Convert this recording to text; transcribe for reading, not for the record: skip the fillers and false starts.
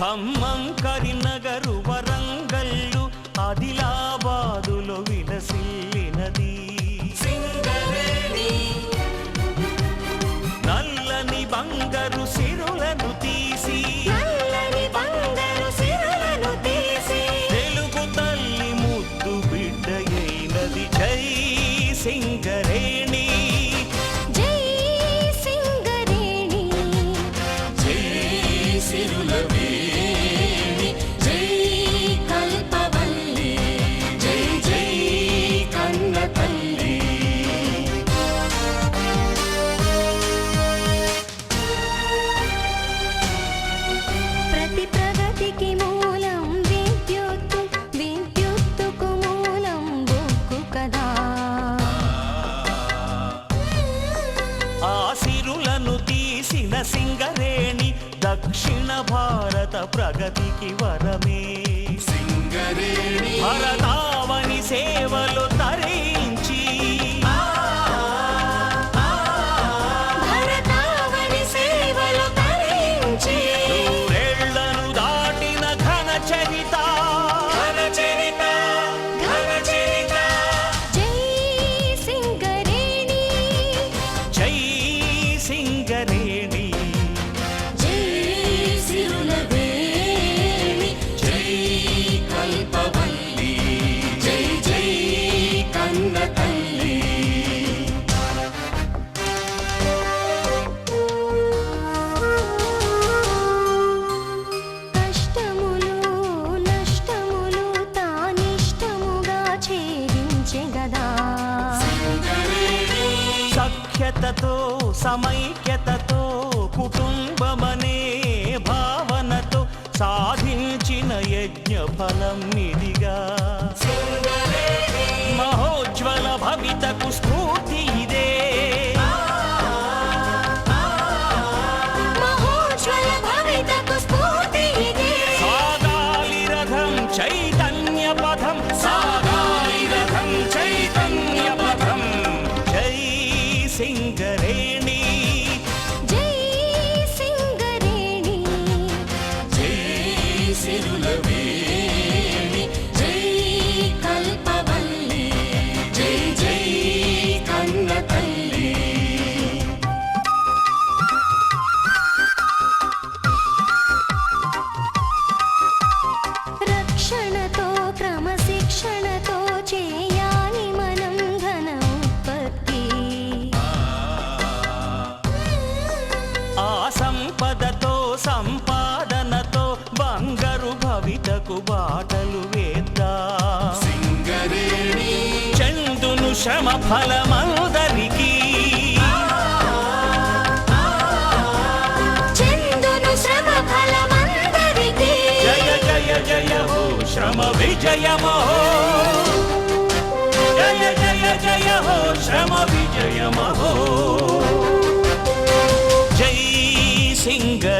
ఖమ్మం, కరీంనగరు, వరంగల్లు, ఆదిలాబాదులో విలసిల్లినది సింగరేణి. నల్లని బంగారు సిరులను తీసి తెలుగు తల్లి ముద్దు బిడ్డయైనది జై సింగరేణి. జై సింగరేణి. జై సిరులవేణి. జై కల్పవల్లి. జై జై కన్న తల్లి. ప్రతి ప్రగతికి మూలం విద్యుత్తు, విద్యుత్తుకు మూలం బొగ్గు కదా. ఆ సిరులను తీసిన సింగరేణి దక్షిణ భారత ప్రగతికి వరమే. సింగరేణి. భరతావని సేవలు తరించి భరతావని సేవలు తరించి నూరేళ్లను దాటిన ఘన చరిత. ఘన చరిత. ఘన చరిత. జై సింగరేణి. జై సింగరేణి. జై సిరులవేణి. జై కల్పవల్లి. జై జై కన్న తల్లి. కష్టములు నష్టములు తానిష్టముగా ఛేదించె గదా. సఖ్యతతో సమైక్యతతో కుటుంబమనే భావనతో సాధించిన యజ్ఞ ఫలం ఇదిగా. మహోజ్వల భవితకు స్ఫూర్తి ఇదే. మహోజ్వల భవితకు స్ఫూర్తి ఇదే. సాగాలి రథం చైతన్య పథం. సాగాలి రథం చైతన్య పథం. జై సింగరేణి. జై సింగరేణి. జై సిరులవేణి. జై కల్పవల్లి. జై జై కన్న తల్లి. రక్షణతో క్రమశిక్షణతో చేయాలి మనం ధన ఉత్పత్తి. ఆ సంపదతో సంపాదనతో బంగారు భవితకు బాటలు వేద్దాం. సింగరేణి. చందును శ్రమ ఫలమందరికీ. చందును శ్రమ ఫలమందరికీ. జయ జయ జయ హో శ్రమ విజయమో. జయ జయ జయ హో శ్రమ విజయమో. జై సింగ